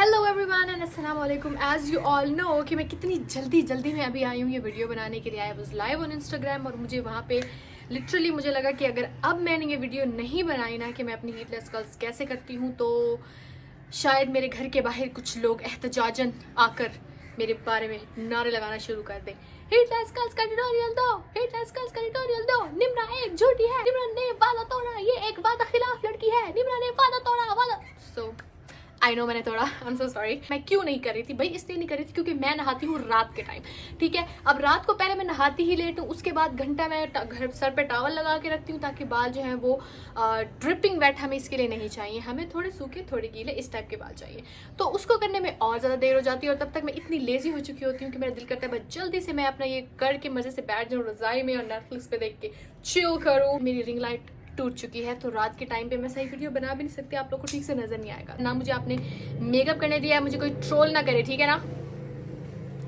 Hello everyone and अस्सलाम वालेकुम। As you all know कि मैं कितनी जल्दी में अभी आई हूँ ये वीडियो बनाने के लिए। I was live on Instagram और मुझे वहाँ पे लिटरली मुझे लगा कि अगर अब मैंने ये वीडियो नहीं बनाई ना कि मैं अपनी हीटलेस कर्ल्स कैसे करती हूँ तो शायद मेरे घर के बाहर कुछ लोग एहतजाजन आकर मेरे बारे में नारे लगाना शुरू कर दें। हीटलेस कर्ल्स का ट्यूटोरियल दो, हीटलेस कर्ल्स का ट्यूटोरियल दो, निम्रा एक झूठी है, निम्रा ने वादा तोड़ा, ये एक वादा खिलाफ लड़की है, निम्रा ने वादा तोड़ा वादा। सो आई नो मैंने थोड़ा आई एम सो सॉरी। मैं क्यों नहीं कर रही थी भाई, इसलिए नहीं कर रही थी क्योंकि मैं नहाती हूँ रात के टाइम, ठीक है। अब रात को पहले मैं नहाती ही लेट हूँ, उसके बाद घंटा मैं घर सर पे टॉवल लगा के रखती हूँ ताकि बाल जो है वो ड्रिपिंग वेट हमें इसके लिए नहीं चाहिए, हमें थोड़े सूखे थोड़े गीले इस टाइप के बाल चाहिए। तो उसको करने में और ज़्यादा देर हो जाती है और तब तक मैं इतनी लेजी हो चुकी होती हूँ कि मेरा दिल करता है बस जल्दी से मैं अपना ये करके मज़े से बैठ जाऊँ रज़ाई में और नेटफ्लिक्स पे देख के चिल करूँ। मेरी रिंग लाइट टूट चुकी है तो रात के टाइम पे मैं सही वीडियो बना भी नहीं सकती, आप लोग को ठीक से नजर नहीं आएगा ना। मुझे आपने मेकअप करने दिया है, मुझे कोई ट्रोल ना करे, ठीक है ना।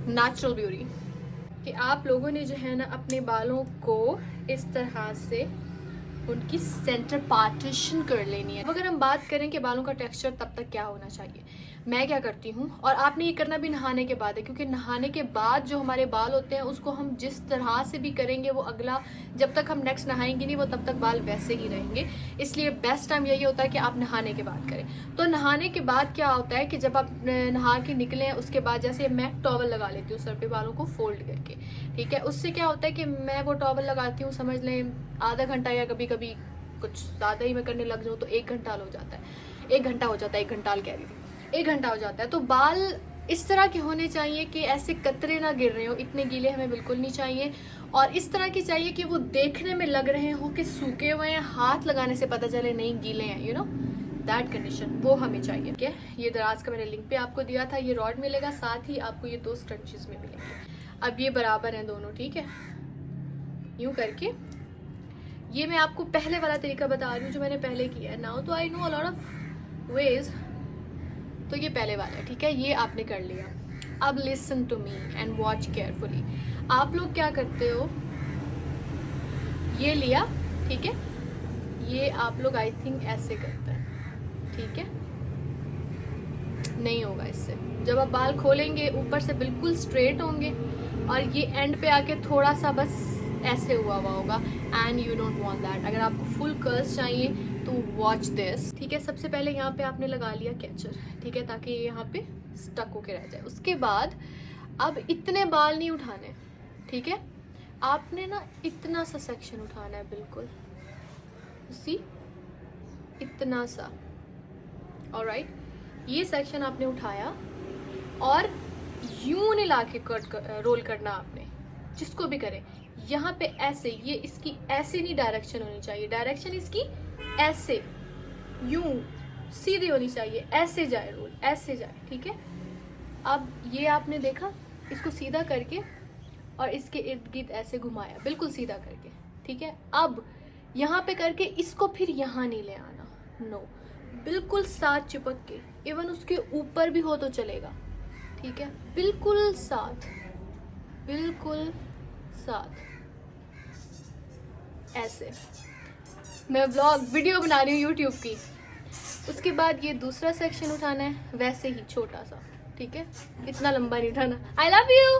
नेचुरल ब्यूटी कि आप लोगों ने जो है ना अपने बालों को इस तरह से उनकी सेंटर पार्टीशन कर लेनी है। अगर हम बात करें कि बालों का टेक्सचर तब तक क्या होना चाहिए, मैं क्या करती हूँ और आपने ये करना भी नहाने के बाद है, क्योंकि नहाने के बाद जो हमारे बाल होते हैं उसको हम जिस तरह से भी करेंगे वो अगला जब तक हम नेक्स्ट नहाएंगे नहीं वो तब तक बाल वैसे ही रहेंगे। इसलिए बेस्ट टाइम यही होता है कि आप नहाने के बाद करें। तो नहाने के बाद क्या होता है कि जब आप नहा के निकले उसके बाद जैसे मैं टॉवल लगा लेती हूँ सर पे बालों को फोल्ड करके, ठीक है। उससे क्या होता है कि मैं वो टॉवल लगाती हूँ समझ लें आधा घंटा या कभी कभी कुछ ज़्यादा ही मैं करने लग जाऊँ तो 1 घंटा हो जाता है, 1 घंटा हो जाता है, 1 घंटा कह रही थी, 1 घंटा हो जाता है। तो बाल इस तरह के होने चाहिए कि ऐसे कतरे ना गिर रहे हो, इतने गीले हमें बिल्कुल नहीं चाहिए और इस तरह की चाहिए कि वो देखने में लग रहे हो कि सूखे हुए हैं, हाथ लगाने से पता चले नहीं गीले हैं, यू नो दैट कंडीशन वो हमें चाहिए, ठीक है। ये दराज का मैंने लिंक पे आपको दिया था, ये रॉड मिलेगा, साथ ही आपको ये 2 स्क्रंचेस में मिलेंगे। अब ये बराबर हैं दोनों, ठीक है। यूँ करके ये मैं आपको पहले वाला तरीका बता रही हूँ जो मैंने पहले किया है। नाउ तो I know a lot of ways, तो ये पहले वाला है, ठीक है। ये आपने कर लिया। अब listen to me and watch carefully. आप लोग क्या करते हो, ये लिया, ठीक है, ये आप लोग आई थिंक ऐसे करते हैं, ठीक है। नहीं होगा इससे, जब आप बाल खोलेंगे ऊपर से बिल्कुल स्ट्रेट होंगे और ये एंड पे आके थोड़ा सा बस ऐसे हुआ होगा and you don't want that. अगर आपको फुल कर्ल्स चाहिए तो वॉच दिस, ठीक है। सबसे पहले यहाँ पे आपने लगा लिया कैचर, ठीक है, ताकि ये यहाँ पे स्टक होके रह जाए। उसके बाद अब इतने बाल नहीं उठाने, ठीक है। आपने ना इतना सा सेक्शन उठाना है, बिल्कुल सी इतना सा, ऑलराइट। ये सेक्शन आपने उठाया और यूं नहीं लाके रोल करना आपने, जिसको भी करें यहाँ पे ऐसे, ये इसकी ऐसे नहीं डायरेक्शन होनी चाहिए, डायरेक्शन इसकी ऐसे यूं सीधी होनी चाहिए, ऐसे जाए रोल, ऐसे जाए, ठीक है। अब ये आपने देखा, इसको सीधा करके और इसके इर्द गिर्द ऐसे घुमाया, बिल्कुल सीधा करके, ठीक है। अब यहाँ पे करके इसको फिर यहाँ नहीं ले आना, नो, बिल्कुल साथ चिपक के, इवन उसके ऊपर भी हो तो चलेगा, ठीक है, बिल्कुल साथ, बिल्कुल साथ, ऐसे। मैं व्लॉग वीडियो बना रही हूँ यूट्यूब की। उसके बाद ये दूसरा सेक्शन उठाना है वैसे ही छोटा सा, ठीक है, इतना लंबा नहीं उठाना। I love you.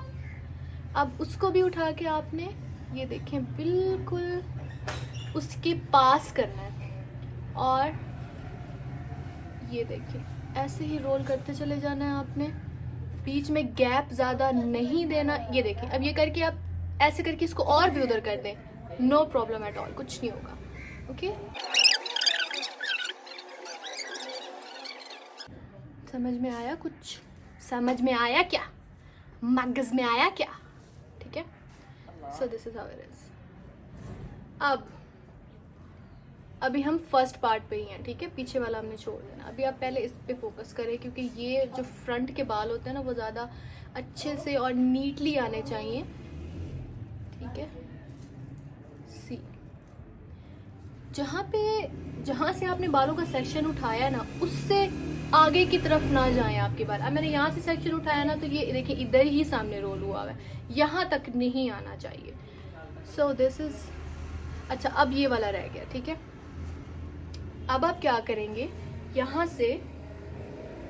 अब उसको भी उठा के आपने ये देखें बिल्कुल उसके पास करना है और ये देखिए ऐसे ही रोल करते चले जाना है आपने, बीच में गैप ज़्यादा नहीं देना। ये देखिए अब ये करके आप ऐसे करके इसको और भी उधर कर दें, नो प्रॉब्लम एट ऑल, कुछ नहीं होगा, ओके। समझ में आया कुछ, समझ में आया क्या, मगज में आया क्या, ठीक है। सो this is how it is. अब अभी हम फर्स्ट पार्ट पे ही हैं, ठीक है, पीछे वाला हमने छोड़ देना। अभी आप पहले इस पे फोकस करें क्योंकि ये जो फ्रंट के बाल होते हैं ना वो ज़्यादा अच्छे से और नीटली आने चाहिए, ठीक है। सी जहाँ से आपने बालों का सेक्शन उठाया ना उससे आगे की तरफ ना जाएं आपके बाल। अब मैंने यहाँ से सेक्शन उठाया ना तो ये देखिए इधर ही सामने रोल हुआ है, यहाँ तक नहीं आना चाहिए। सो दिस इज, अच्छा अब ये वाला रह गया, ठीक है। अब आप क्या करेंगे, यहाँ से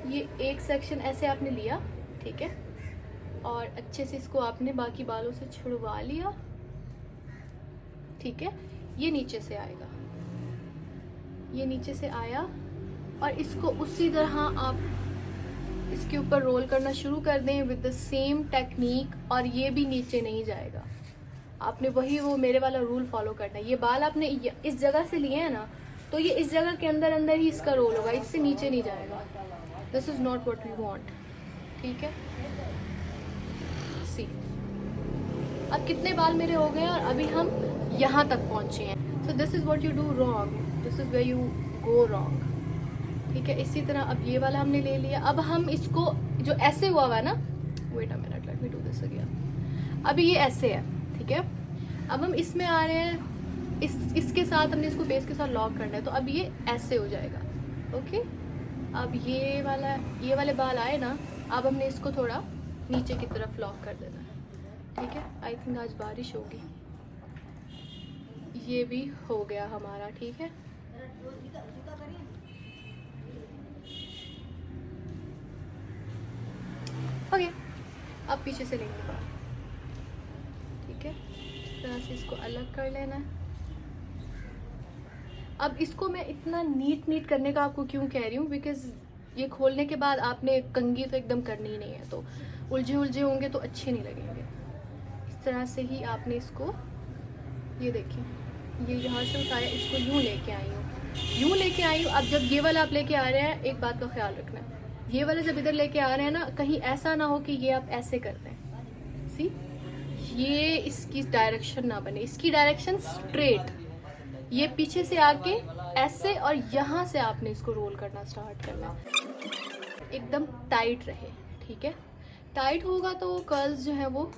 ये एक सेक्शन ऐसे आपने लिया, ठीक है, और अच्छे से इसको आपने बाकी बालों से छुड़वा लिया, ठीक है। ये नीचे से आएगा, ये नीचे से आया, और इसको उसी तरह आप इसके ऊपर रोल करना शुरू कर दें विद द सेम टेक्निक, और ये भी नीचे नहीं जाएगा। आपने वही वो मेरे वाला रूल फॉलो करना है। ये बाल आपने इस जगह से लिए हैं ना, तो ये इस जगह के अंदर अंदर ही इसका रोल होगा, इससे नीचे नहीं जाएगा। This is not what we want, ठीक है। सी, अब कितने बाल मेरे हो गए और अभी हम यहाँ तक पहुँचे हैं। So this is what you do wrong, this is where you go wrong, ठीक है। इसी तरह अब ये वाला हमने ले लिया। अब हम इसको जो ऐसे हुआ है ना, wait a minute, let me do this again. अभी ये ऐसे है, ठीक है। अब हम इसमें आ रहे हैं, इसके साथ हमने इसको बेस के साथ लॉक करना है, तो अब ये ऐसे हो जाएगा, ओके। अब ये वाले बाल आए ना, अब हमने इसको थोड़ा नीचे की तरफ लॉक कर देना है, ठीक है। आई थिंक आज बारिश होगी। ये भी हो गया हमारा, ठीक है। ओके, अब पीछे से लेंगे बाल, ठीक है। इस तरह से इसको अलग कर लेना है। अब इसको मैं इतना नीट करने का आपको क्यों कह रही हूँ, बिकॉज ये खोलने के बाद आपने कंघी तो एकदम करनी ही नहीं है, तो उलझे होंगे तो अच्छे नहीं लगेंगे। इस तरह से ही आपने इसको, ये देखिए, ये यहाँ से उठाया, इसको यूँ लेके आई हूँ। अब जब ये वाला आप लेके आ रहे हैं, एक बात का ख्याल रखना है, ये वाला जब इधर लेके आ रहे हैं ना, कहीं ऐसा ना हो कि ये आप ऐसे कर दें। सी, ये इसकी डायरेक्शन ना बने, इसकी डायरेक्शन स्ट्रेट, ये पीछे से आके ऐसे, और यहाँ से आपने इसको रोल करना स्टार्ट करना है। एकदम टाइट रहे, ठीक है। टाइट होगा तो कर्ल्स जो है वो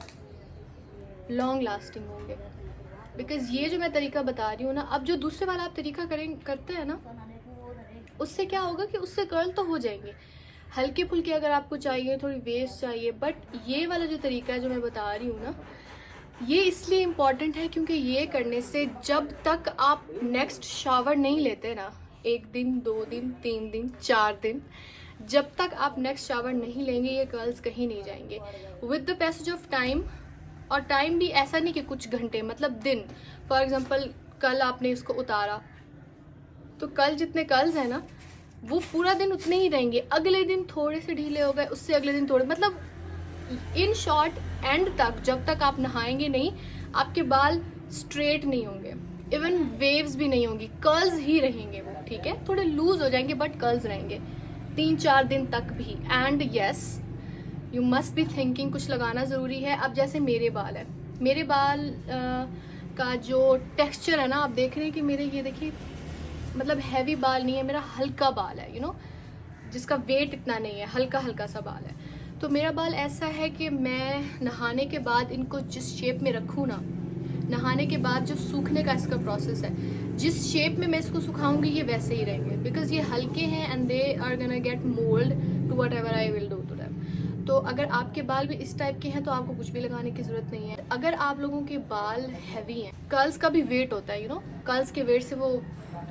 लॉन्ग लास्टिंग होंगे। बिकॉज ये जो मैं तरीका बता रही हूँ ना, अब जो दूसरे वाला आप तरीका करते हैं ना, उससे क्या होगा कि उससे कर्ल तो हो जाएंगे हल्के फुल्के, अगर आपको चाहिए, थोड़ी वेस्ट चाहिए। बट ये वाला जो तरीका है जो मैं बता रही हूँ ना, ये इसलिए इम्पॉर्टेंट है क्योंकि ये करने से जब तक आप नेक्स्ट शावर नहीं लेते ना, 1 दिन 2 दिन 3 दिन 4 दिन, जब तक आप नेक्स्ट शावर नहीं लेंगे, ये कर्ल्स कहीं नहीं जाएंगे with the passage of time. और टाइम भी ऐसा नहीं कि कुछ घंटे, मतलब दिन। फॉर एग्जाम्पल, कल आपने इसको उतारा, तो कल जितने कर्ल्स हैं ना, वो पूरा दिन उतने ही रहेंगे। अगले दिन थोड़े से ढीले हो गए, उससे अगले दिन थोड़े, मतलब इन शॉर्ट एंड तक, जब तक आप नहाएंगे नहीं, आपके बाल स्ट्रेट नहीं होंगे, इवन वेव्स भी नहीं होंगी, कर्ल्स ही रहेंगे वो, ठीक है। थोड़े लूज हो जाएंगे बट कर्ल्स रहेंगे 3-4 दिन तक भी। And yes, you must be thinking कुछ लगाना ज़रूरी है। अब जैसे मेरे बाल है, मेरे बाल का जो टेक्सचर है ना, आप देख रहे हैं कि मेरे, ये देखिए, मतलब हैवी बाल नहीं है, मेरा हल्का बाल है, यू नो, जिसका वेट इतना नहीं है, हल्का हल्का सा बाल है। तो मेरा बाल ऐसा है कि मैं नहाने के बाद इनको जिस शेप में रखूँ ना, नहाने के बाद जो सूखने का इसका प्रोसेस है, जिस शेप में मैं इसको सुखाऊंगी, ये वैसे ही रहेंगे, बिकॉज ये हल्के हैं and they are gonna get mould to whatever I will do to them. तो अगर आपके बाल भी इस टाइप के हैं तो आपको कुछ भी लगाने की जरूरत नहीं है। अगर आप लोगों के बाल हैवी हैं, कर्ल्स का भी वेट होता है, यू नो, कर्ल्स के वेट से वो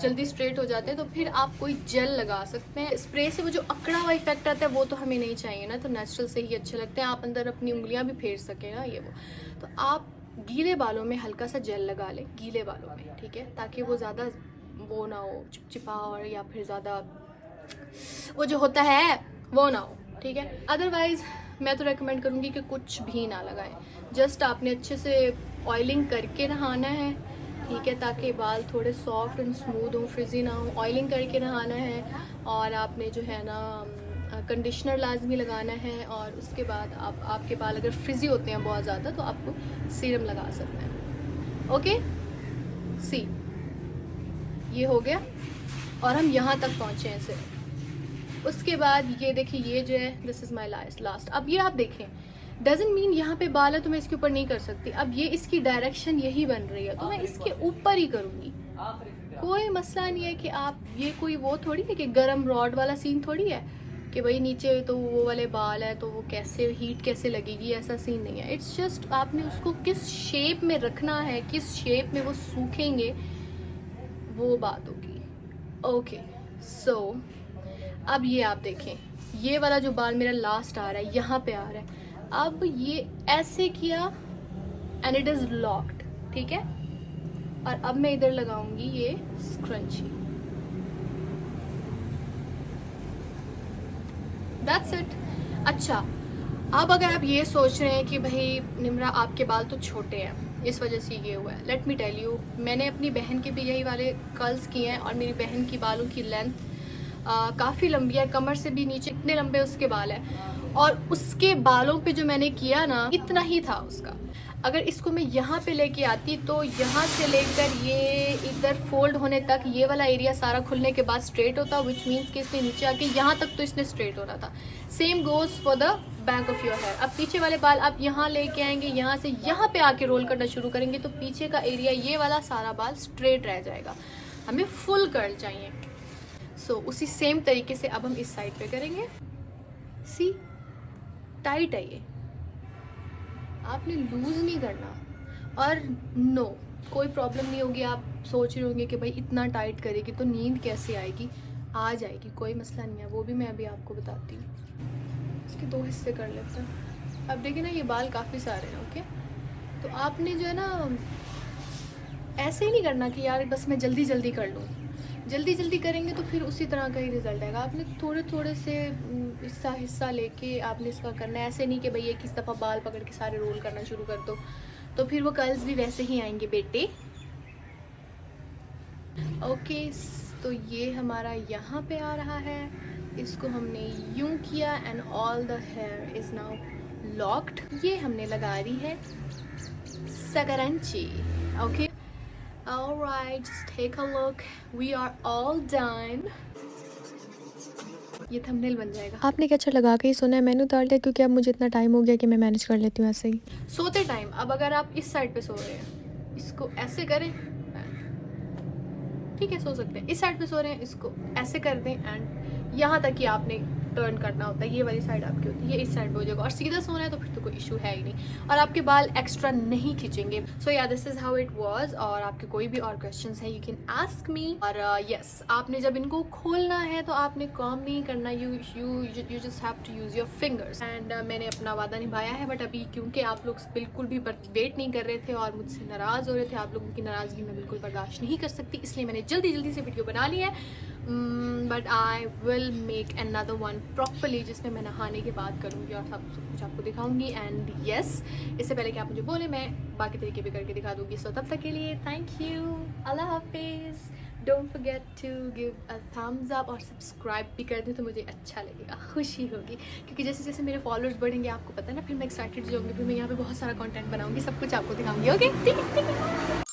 जल्दी स्ट्रेट हो जाते हैं, तो फिर आप कोई जेल लगा सकते हैं। स्प्रे से वो जो अकड़ा हुआ इफेक्ट आता है वो तो हमें नहीं चाहिए ना, तो नेचुरल से ही अच्छे लगते हैं, आप अंदर अपनी उंगलियां भी फेर सकें ना, ये वो। तो आप गीले बालों में हल्का सा जेल लगा लें, गीले बालों में, ठीक है, ताकि वो ज़्यादा वो ना हो, चिपचिपा, और या फिर ज़्यादा वो जो होता है वो ना हो, ठीक है। अदरवाइज मैं तो रेकमेंड करूँगी कि कुछ भी ना लगाएं, जस्ट आपने अच्छे से ऑयलिंग करके नहाना है, ठीक है, ताकि बाल थोड़े सॉफ्ट एंड स्मूथ हो, फ्रिजी ना हो। ऑयलिंग करके नहाना है, और आपने जो है ना कंडीशनर लाजमी लगाना है, और उसके बाद आपके बाल अगर फ्रिजी होते हैं बहुत ज़्यादा, तो आपको सीरम लगा सकते हैं। ओके, सी, ये हो गया, और हम यहाँ तक पहुँचे हैं सिर्फ। उसके बाद ये देखिए, ये जो है, दिस इज़ माई लास्ट। अब ये आप देखें, डजंट मीन यहाँ पे बाल है तो मैं इसके ऊपर नहीं कर सकती। अब ये इसकी डायरेक्शन यही बन रही है, तो मैं इसके ऊपर ही करूँगी, कोई मसला नहीं है। कि आप, ये कोई वो थोड़ी है कि गरम रॉड वाला सीन थोड़ी है कि भाई नीचे तो वो वाले बाल है तो वो कैसे हीट कैसे लगेगी, ऐसा सीन नहीं है। इट्स जस्ट आपने उसको किस शेप में रखना है, किस शेप में वो सूखेंगे, वो बात होगी। ओके, सो अब ये आप देखें, ये वाला जो बाल मेरा लास्ट आ रहा है यहाँ पे आ रहा है, अब ये ऐसे किया एंड इट इज लॉक्ड, ठीक है। और अब मैं इधर लगाऊंगी ये स्क्रंची, दैट्स इट। अच्छा, अब अगर आप ये सोच रहे हैं कि भाई निम्रा आपके बाल तो छोटे हैं इस वजह से ये हुआ है, लेट मी टेल यू, मैंने अपनी बहन के भी यही वाले कर्ल्स किए हैं और मेरी बहन की बालों की लेंथ काफ़ी लंबी है, कमर से भी नीचे इतने लंबे उसके बाल हैं। और उसके बालों पे जो मैंने किया ना, इतना ही था उसका। अगर इसको मैं यहाँ पे लेके आती तो यहाँ से लेकर ये इधर फोल्ड होने तक ये वाला एरिया सारा खुलने के बाद स्ट्रेट होता, विच मीन्स कि इसने नीचे आके यहाँ तक तो इसने स्ट्रेट होना था। Same goes for the back of your hair. अब पीछे वाले बाल आप यहाँ लेके आएंगे, यहाँ से यहाँ पे आके रोल करना शुरू करेंगे तो पीछे का एरिया ये वाला सारा बाल स्ट्रेट रह जाएगा। हमें फुल कर्ल चाहिए। सो उसी सेम तरीके से अब हम इस साइड पे करेंगे। सी टाइट है ये, आपने लूज नहीं करना। और नो, कोई प्रॉब्लम नहीं होगी। आप सोच रहे होंगे कि भाई इतना टाइट करेगी तो नींद कैसे आएगी, आ जाएगी, कोई मसला नहीं है, वो भी मैं अभी आपको बताती हूँ। इसके 2 हिस्से कर लेते हैं। अब देखिए ना, ये बाल काफ़ी सारे हैं, ओके। तो आपने जो है ना ऐसे ही नहीं करना कि यार बस मैं जल्दी जल्दी कर लूँ। जल्दी जल्दी करेंगे तो फिर उसी तरह का ही रिजल्ट आएगा। आपने थोड़े थोड़े से हिस्सा लेके आपने इसका करना है। ऐसे नहीं कि भाई एक किस दफ़ा बाल पकड़ के सारे रोल करना शुरू कर दो तो फिर वो कर्ल्स भी वैसे ही आएंगे बेटे। ओके, तो ये हमारा यहाँ पे आ रहा है, इसको हमने यूं किया and all the here is now locked. ये हमने लगा रही है सकरंची, okay. Alright, just take a look. We are all done. ये थंबनेल बन जाएगा। आपने क्या अच्छा लगा के ही सुना है, मैंने उतार लिया क्योंकि अब मुझे इतना टाइम हो गया कि मैं मैनेज कर लेती हूँ ऐसे ही। सोते टाइम अब अगर आप इस साइड पे सो रहे हैं, इसको ऐसे करें, ठीक है, सो सकते हैं। इस साइड पे सो रहे हैं, इसको ऐसे कर दें एंड यहाँ तक कि आपने टर्न करना होता है। ये वाली साइड आपकी होती है, ये इस साइड पे हो जाएगा। और सीधा सोना है तो फिर तो कोई इशू है ही नहीं और आपके बाल एक्स्ट्रा नहीं खींचेंगे। सो या this is how it was. और आपके कोई भी और क्वेश्चंस हैं यू कैन आस्क मी। और यस, आपने जब इनको खोलना है तो आपने काम नहीं करना, you just have to use your fingers. And मैंने अपना वादा निभाया है, बट अभी क्योंकि आप लोग बिल्कुल भी वेट नहीं कर रहे थे और मुझसे नाराज़ हो रहे थे, आप लोगों की नाराज़गी मैं बिल्कुल बर्दाश्त नहीं कर सकती, इसलिए मैंने जल्दी जल्दी से वीडियो बना ली है। But I will make another one properly, जिसमें मैं नहाने के बाद करूँगी और सब कुछ आपको दिखाऊंगी। एंड यस, इससे पहले कि आप मुझे बोले मैं बाकी तरीके भी करके दिखा दूंगी। सो तब तक के लिए थैंक यू, अल्लाह हाफिज़। Don't forget to give a thumbs up और सब्सक्राइब भी कर दें तो मुझे अच्छा लगेगा, खुशी होगी। क्योंकि जैसे जैसे मेरे फॉलोअर्स बढ़ेंगे आपको पता है ना, फिर मैं एक्साइटेड हो जाऊँगी, फिर मैं यहाँ पे बहुत सारा कंटेंट बनाऊँगी, सब कुछ आपको दिखाऊँगी। ओके, ठीक है।